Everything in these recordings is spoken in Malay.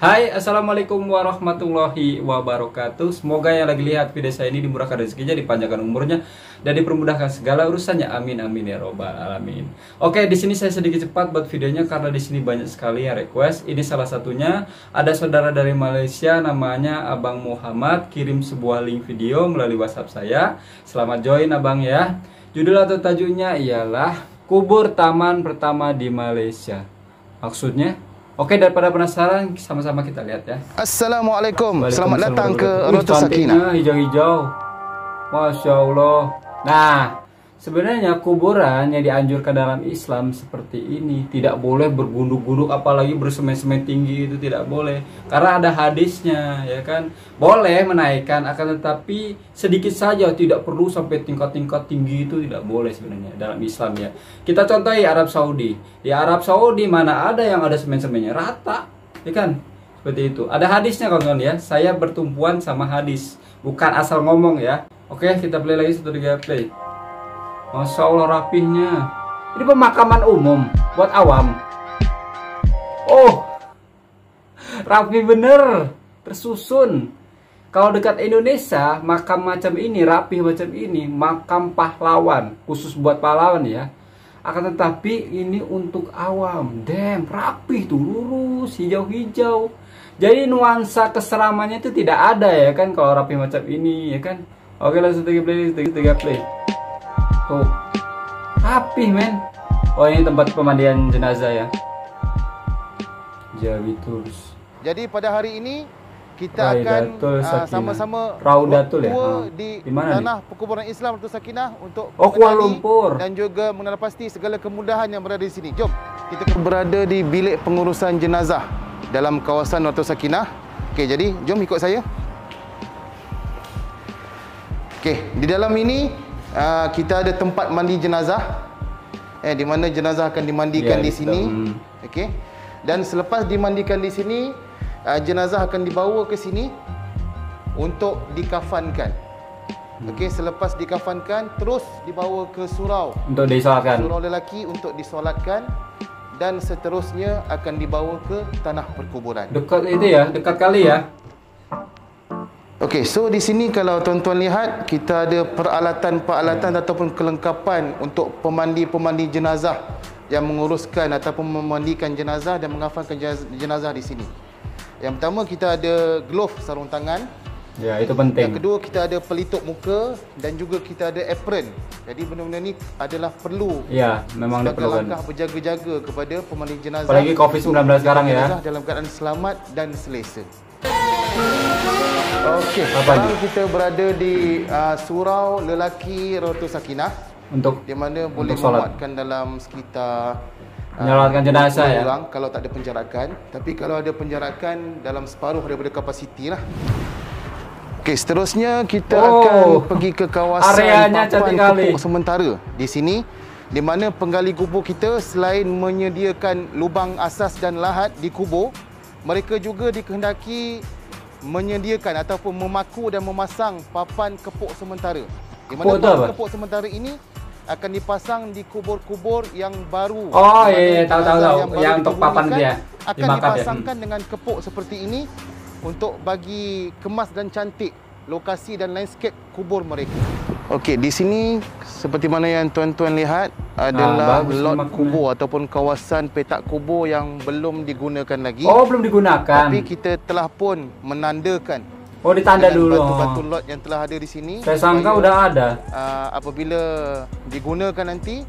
Hai, assalamualaikum warahmatullahi wabarakatuh. Semoga yang lagi lihat video saya ini dimurahkan rezekinya, dipanjangkan umurnya, dan dipermudahkan segala urusannya. Amin amin ya robbal alamin. Oke, di sini saya sedikit cepat buat videonya karena di sini banyak sekali yang request. Ini salah satunya ada saudara dari Malaysia namanya Abang Muhammad kirim sebuah link video melalui WhatsApp saya. Selamat join Abang ya. Judul atau tajuknya ialah Kubur Taman Pertama di Malaysia. Maksudnya? Oke, daripada penasaran, sama-sama kita lihat ya. Assalamualaikum. Selamat datang ke Rotus Sakinah. Hijau-hijau. Masya Allah. Nah, sebenarnya kuburan yang dianjurkan dalam Islam seperti ini tidak boleh bergunduk-gunduk, apalagi bersemen-semen tinggi, itu tidak boleh. Karena ada hadisnya, ya kan. Boleh menaikkan, akan tetapi sedikit saja, tidak perlu sampai tingkat-tingkat tinggi, itu tidak boleh sebenarnya dalam Islam ya. Kita contohi Arab Saudi. Di Arab Saudi mana ada yang ada semen-semennya, rata, ya kan? Seperti itu. Ada hadisnya kawan-kawan ya. Saya bertumpuan sama hadis, bukan asal ngomong ya. Oke, kita play lagi 1 2 play. Masya Allah rapihnya. Ini pemakaman umum buat awam. Oh, rapi bener, tersusun. Kalau dekat Indonesia, makam macam ini, rapih macam ini, makam pahlawan, khusus buat pahlawan ya. Akan tetapi ini untuk awam. Damn, rapih tuh, lurus, hijau-hijau. Jadi nuansa keseramannya itu tidak ada ya kan kalau rapih macam ini ya kan. Oke, langsung 3 play. Tuh, rapih men. Oh, ini tempat pemandian jenazah ya. Jawi Tours. Jadi pada hari ini kita akan sama-sama Raudatul ya. di mana tanah nih? perkuburan Islam Rotus Sakinah untuk Kuala Lumpur dan juga mengenal pasti segala kemudahan yang berada di sini. Jom, kita berada di bilik pengurusan jenazah dalam kawasan Rotus Sakinah. Okey, jadi jom ikut saya. Okey, di dalam ini kita ada tempat mandi jenazah, di mana jenazah akan dimandikan di sini. Okey, dan selepas dimandikan di sini, jenazah akan dibawa ke sini untuk dikafankan. Okey, selepas dikafankan terus dibawa ke surau untuk disolatkan. Surau lelaki untuk disolatkan dan seterusnya akan dibawa ke tanah perkuburan. Dekat itu ya, dekat kali ya. Okey, so di sini kalau tuan-tuan lihat, kita ada peralatan-peralatan ataupun kelengkapan untuk pemandi-pemandi jenazah yang menguruskan ataupun memandikan jenazah dan mengafankan jenazah di sini. Yang pertama, kita ada glove sarung tangan. Ya, itu penting. Yang kedua, kita ada pelitup muka dan juga kita ada apron. Jadi benda-benda ni adalah perlu. Ya, memang sebagai diperlukan. langkah berjaga-jaga kepada pemandi jenazah. Apalagi COVID-19 sekarang ya. Dalam keadaan selamat dan selesa. Okey, sekarang kita berada di surau lelaki Rotus Sakinah untuk di mana boleh solat. memuatkan dalam sekitar menyolatkan jenazah ya. Orang kalau tak ada penjarakan, tapi kalau ada penjarakan dalam separuh daripada kapasiti lah. Okey, seterusnya kita akan pergi ke kawasan areanya papan kupuk sementara di sini, di mana penggali kubur kita selain menyediakan lubang asas dan lahat di kubur, mereka juga dikehendaki menyediakan ataupun memaku dan memasang papan kepuk sementara. Di mana papan kepuk sementara ini akan dipasang di kubur-kubur yang baru. Oh iya, tahu. Yang untuk papan dia akan dipasangkan dengan kepuk seperti ini untuk bagi kemas dan cantik lokasi dan landscape kubur mereka. Okey, di sini seperti mana yang tuan-tuan lihat adalah lot kubur ataupun kawasan petak kubur yang belum digunakan lagi. Oh, belum digunakan. Tapi kita telah pun menandakan. Oh, ditanda dulu. Batu-batu lot yang telah ada di sini. Saya sangka udah ada. Apabila digunakan nanti,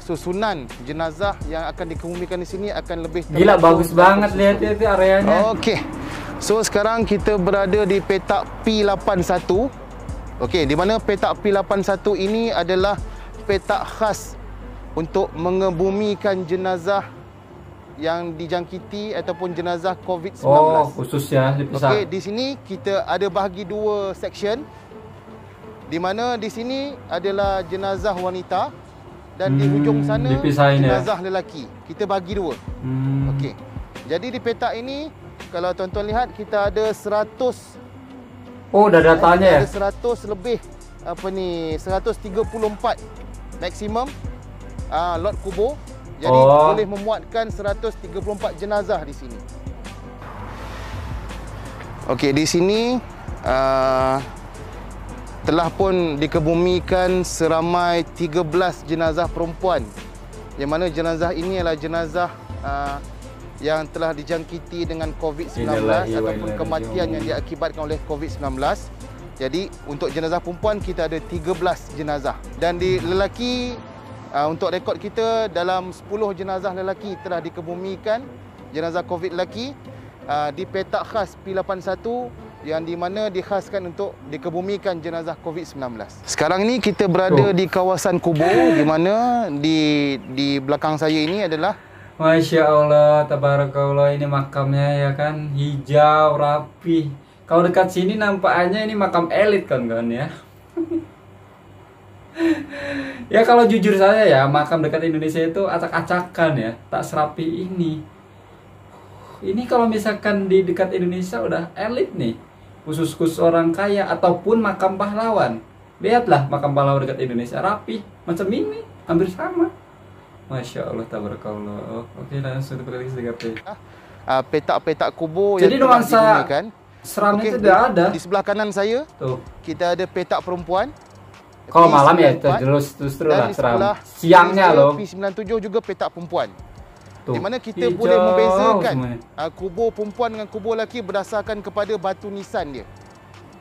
susunan jenazah yang akan dikebumikan di sini akan lebih gila, bagus banget lihat itu areanya. Okey. So sekarang kita berada di petak P81. Okey, di mana petak P81 ini adalah petak khas untuk mengebumikan jenazah yang dijangkiti ataupun jenazah COVID-19. Oh, khusus ya dipisah. Okey, di sini kita ada bahagi 2 section. Di mana di sini adalah jenazah wanita dan di hujung sana jenazah lelaki. Kita bagi 2. Okey. Jadi di petak ini kalau tuan-tuan lihat kita ada 100. Oh, dah datanya ya. Ada 100 lebih 134 maksimum lot kubur. Jadi boleh memuatkan 134 jenazah di sini. Okey, di sini telah pun dikebumikan seramai 13 jenazah perempuan. Yang mana jenazah ini adalah jenazah yang telah dijangkiti dengan COVID-19 ataupun kematian yang diakibatkan oleh COVID-19. Jadi untuk jenazah perempuan kita ada 13 jenazah. Dan di lelaki, untuk rekod kita dalam 10 jenazah lelaki telah dikebumikan, jenazah COVID lelaki di petak khas P81 yang di mana dikhaskan untuk dikebumikan jenazah COVID-19. Sekarang ni kita berada di kawasan kubur, di mana di belakang saya ini adalah, Masya Allah, tabarakallah, ini makamnya ya kan, hijau, rapi. Kalau dekat sini nampaknya ini makam elit kan ya. Ya kalau jujur saya ya, makam dekat Indonesia itu acak-acakan ya, tak serapi ini. Ini kalau misalkan di dekat Indonesia udah elit nih, khusus orang kaya ataupun makam pahlawan. Lihatlah makam pahlawan dekat Indonesia, rapi, macam ini, hampir sama. Masya Allah, tabarakallah. Oke, langsung ke petak-petak kubur jadi yang telah nuansa digunakan. seramnya itu tidak ada. Di sebelah kanan saya, Tuh. kita ada petak perempuan. Kalau malam ya P94, terus lah di seram. sebelah Siangnya saya, loh. P97 juga petak perempuan. Tuh. Di mana kita Hijau boleh membezakan semuanya. kubur perempuan dengan kubur lelaki berdasarkan kepada batu nisan dia.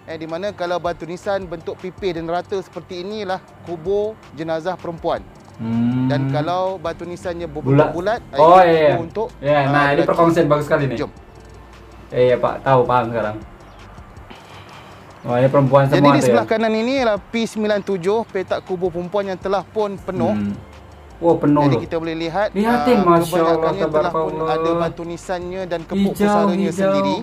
Di mana kalau batu nisan bentuk pipih dan rata seperti inilah kubur jenazah perempuan. Dan kalau batu nisannya berbulat-bulat, oh iya. untuk nah ini perkongsian bagus sekali nih. Jom. Iya Pak, paham sekarang. Oh ini perempuan semua. Jadi di ya? sebelah kanan ini adalah P97, petak kubur perempuan yang telah pun penuh. Oh penuh. Jadi loh. kita boleh lihat Lihatin, Masya Allah, kebanyakannya telah pun tabarakallah. ada batu nisannya dan kepuk Hijau, pusaranya hijau. sendiri.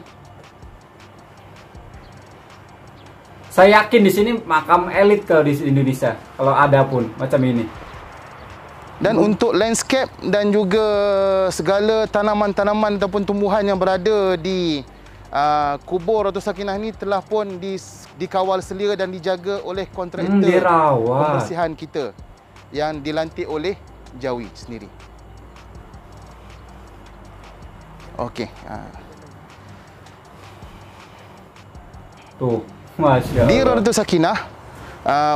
Saya yakin di sini makam elit kalau di Indonesia, kalau ada pun macam ini. Dan untuk landscape dan juga segala tanaman-tanaman ataupun tumbuhan yang berada di kubur Ratu Sakinah ini telah pun dikawal selia dan dijaga oleh kontraktor pembersihan kita yang dilantik oleh Jawi sendiri. Okey. Tuh, Masya Allah. Di Ratu Sakinah,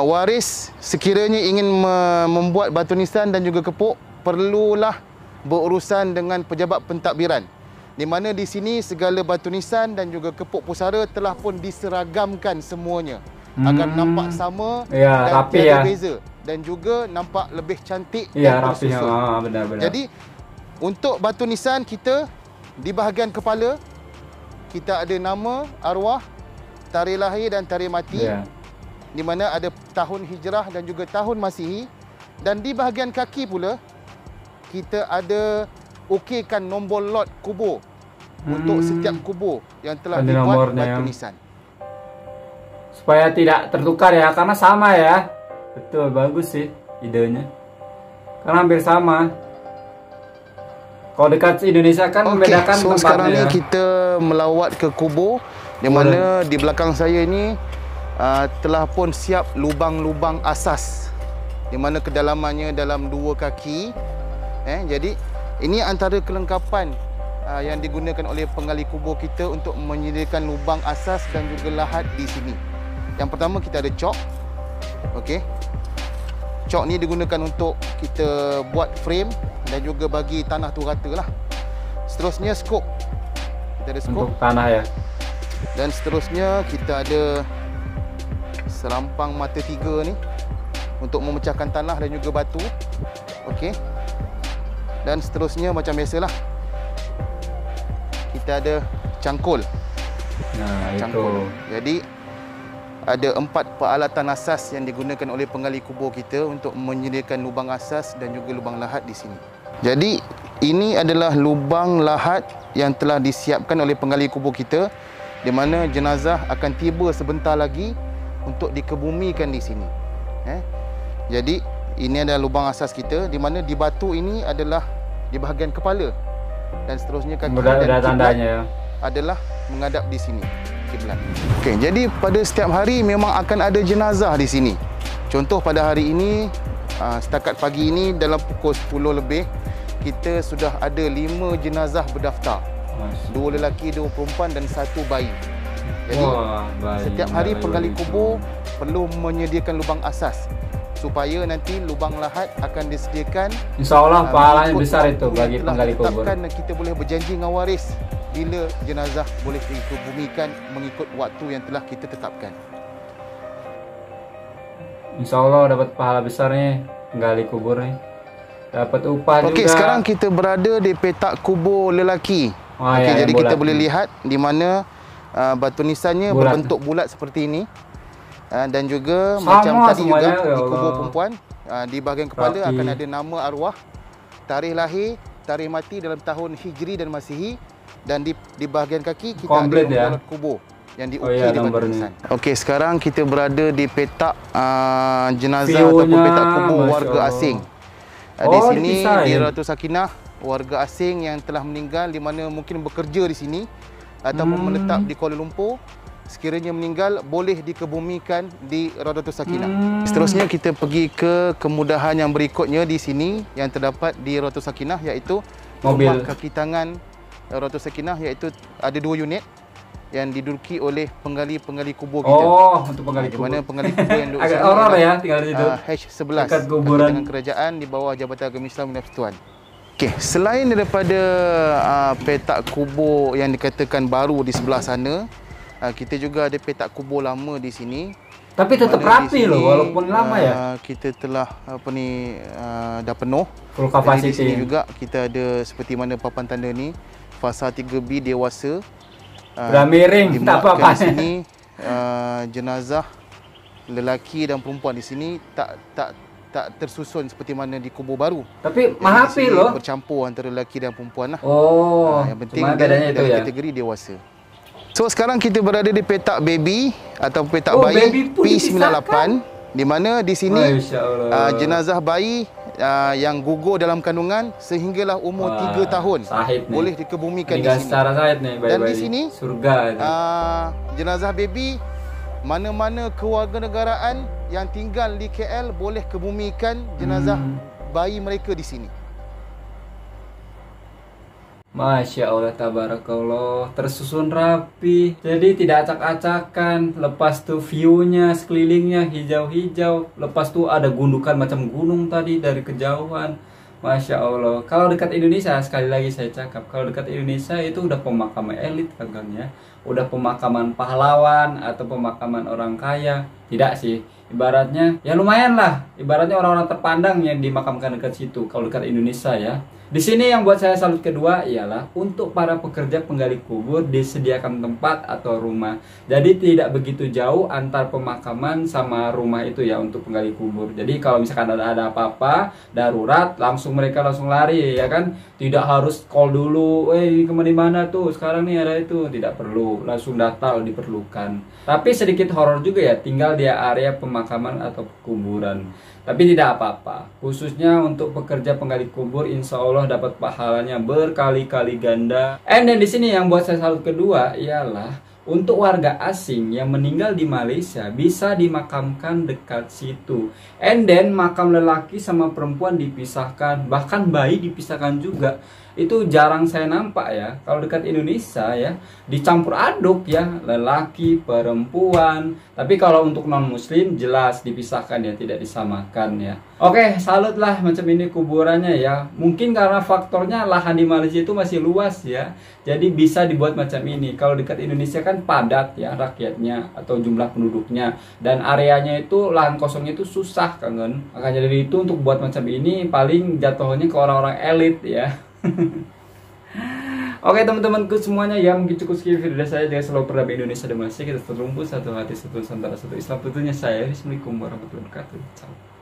waris sekiranya ingin membuat batu nisan dan juga kepuk, perlulah berurusan dengan pejabat pentadbiran. Di mana di sini segala batu nisan dan juga kepuk pusara telah pun diseragamkan semuanya agar nampak sama ya, dan rapi tiada ya. beza dan juga nampak lebih cantik Ya, dan rapi. tersusun. Benar-benar. Jadi untuk batu nisan kita di bahagian kepala kita ada nama, arwah, tarikh lahir dan tarikh mati. Ya. Di mana ada tahun hijrah dan juga tahun Masihi, dan di bahagian kaki pula kita ada ukirkan nombor lot kubur untuk setiap kubur yang telah Ada dibuat nomornya batu ya. nisan. Supaya tidak tertukar ya, karena sama ya. Betul, bagus sih idenya. Karena hampir sama. Kalau dekat Indonesia kan membedakan so tempatnya. sekarang ni ya. kita melawat ke kubur, di mana di belakang saya ini telah pun siap lubang-lubang asas, di mana kedalamannya dalam 2 kaki. Jadi ini antara kelengkapan yang digunakan oleh penggali kubur kita untuk menyediakan lubang asas dan juga lahat di sini. Yang pertama kita ada cok. Okey. Cok ni digunakan untuk kita buat frame dan juga bagi tanah tu rata lah. Seterusnya skop. Kita ada skop. Untuk tanah ya. Dan seterusnya kita ada serampang mata 3 ni untuk memecahkan tanah dan juga batu. Okey. Dan seterusnya macam biasalah, kita ada cangkul. Nah, Cangkul. itu. Jadi ada 4 peralatan asas yang digunakan oleh penggali kubur kita untuk menyediakan lubang asas dan juga lubang lahat di sini. Jadi ini adalah lubang lahat yang telah disiapkan oleh penggali kubur kita, di mana jenazah akan tiba sebentar lagi untuk dikebumikan di sini. Jadi ini adalah lubang asas kita, di mana di batu ini adalah di bahagian kepala dan seterusnya kaki dan kiblat adalah menghadap di sini, kiblat. Okey, jadi pada setiap hari memang akan ada jenazah di sini. Contoh pada hari ini, setakat pagi ini dalam pukul 10 lebih kita sudah ada 5 jenazah berdaftar. 2 lelaki, 2 perempuan dan 1 bayi. Jadi baik, setiap hari baik, penggali baik. kubur perlu menyediakan lubang asas supaya nanti lubang lahat akan disediakan. Insya Allah pahalanya mengikut besar waktu itu yang bagi telah penggali kubur. ditetapkan, dan kita boleh berjanji dengan waris bila jenazah boleh dikebumikan mengikut waktu yang telah kita tetapkan. Insya Allah dapat pahala besar nih penggali kubur nih. Dapat upah juga. Okey, sekarang kita berada di petak kubur lelaki. Wah, Okey, ya, jadi yang kita bulat. boleh lihat di mana batu nisannya Bulat. berbentuk bulat seperti ini. Dan juga Sama macam tadi juga semuanya, ya di kubur Allah. perempuan, di bahagian kepala Rapi. akan ada nama arwah, tarikh lahir, tarikh mati dalam tahun Hijri dan Masihi, dan di bahagian kaki kita Komplit ada ya. nombor kubur yang diukir Oh, iya, di batu nomornya. nisan. Okey, sekarang kita berada di petak jenazah View-nya, ataupun petak kubur Masya warga Allah. asing. Di Oh, sini dipisahin. di Ratu Sakinah, warga asing yang telah meninggal di mana mungkin bekerja di sini ataupun menetap di Kuala Lumpur, sekiranya meninggal boleh dikebumikan di Raudatul Sakinah. Seterusnya kita pergi ke kemudahan yang berikutnya di sini yang terdapat di Raudatul Sakinah, iaitu Mobil. rumah kaki tangan Raudatul Sakinah, iaitu ada 2 unit yang diduduki oleh penggali-penggali kubur kita. Oh, untuk penggali Di kubur. mana penggali kubur yang duduk Agak sini horor adalah, ya tinggal di situ. H11 Dekat Kaki kuburan. Tangan Kerajaan di bawah Jabatan Agama Islam dan Persekutuan. Okey, selain daripada petak kubur yang dikatakan baru di sebelah sana, kita juga ada petak kubur lama di sini. Tapi tetap Mana rapi di loh sini, walaupun lama ya. Kita telah dah penuh. Full Jadi di sini capacity. juga kita ada seperti mana papan tanda ni, fasa 3B dewasa. Udah miring, tak dimuatkan apa-apa. Di sini jenazah lelaki dan perempuan di sini tak tersusun seperti mana di kubur baru. Tapi Jadi di mahapi sini loh. bercampur antara lelaki dan perempuan lah. Oh, Yang penting cuma dia bedanya itu dalam ya. kategori dewasa. So sekarang kita berada di petak baby atau petak Oh, bayi baby pun P98, di mana di sini Masya Allah. jenazah bayi yang gugur dalam kandungan sehinggalah umur Wah, 3 tahun sahid nih. boleh dikebumikan di Meninggal sini. secara sahid nih Dan bayi-bayi. di sini, surga itu. Jenazah baby mana-mana kewarganegaraan yang tinggal di KL boleh kebumikan jenazah bayi mereka di sini. Masya Allah, tabarakallah, tersusun rapi, jadi tidak acak-acakan. Lepas tuh view-nya sekelilingnya hijau-hijau, lepas tuh ada gundukan macam gunung tadi dari kejauhan. Masya Allah. Kalau dekat Indonesia, sekali lagi saya cakap, kalau dekat Indonesia itu udah pemakaman elit kan ya, udah pemakaman pahlawan atau pemakaman orang kaya. Tidak sih, ibaratnya ya lumayan lah, ibaratnya orang-orang terpandang yang dimakamkan dekat situ kalau dekat Indonesia ya. Di sini yang buat saya salut kedua ialah untuk para pekerja penggali kubur disediakan tempat atau rumah. Jadi tidak begitu jauh antar pemakaman sama rumah itu ya untuk penggali kubur. Jadi kalau misalkan ada apa-apa darurat, mereka langsung lari ya kan. Tidak harus call dulu, kemana tuh sekarang nih ada itu. Tidak perlu, langsung datang diperlukan. Tapi sedikit horor juga ya, tinggal di area pemakaman atau kuburan. Tapi tidak apa-apa, khususnya untuk pekerja penggali kubur, insya Allah dapat pahalanya berkali-kali ganda. Dan di sini yang buat saya salut kedua ialah untuk warga asing yang meninggal di Malaysia bisa dimakamkan dekat situ. And then makam lelaki sama perempuan dipisahkan, bahkan bayi dipisahkan juga. Itu jarang saya nampak ya. Kalau dekat Indonesia ya dicampur aduk ya, lelaki, perempuan. Tapi kalau untuk non muslim jelas dipisahkan ya, tidak disamakan ya. Oke, salut lah macam ini kuburannya ya. Mungkin karena faktornya lahan di Malaysia itu masih luas ya, jadi bisa dibuat macam ini. Kalau dekat Indonesia kan padat ya rakyatnya atau jumlah penduduknya, dan areanya itu lahan kosongnya itu susah kan. Makanya dari itu untuk buat macam ini paling jatuhnya ke orang-orang elit ya. Oke teman-temanku semuanya ya, mungkin cukup sekian video saya. Jangan selalu perdamaian Indonesia dan Malaysia, kita terumpu satu hati, satu Nusantara, satu Islam tentunya. Saya Assalamualaikum warahmatullahi wabarakatuh. Ciao.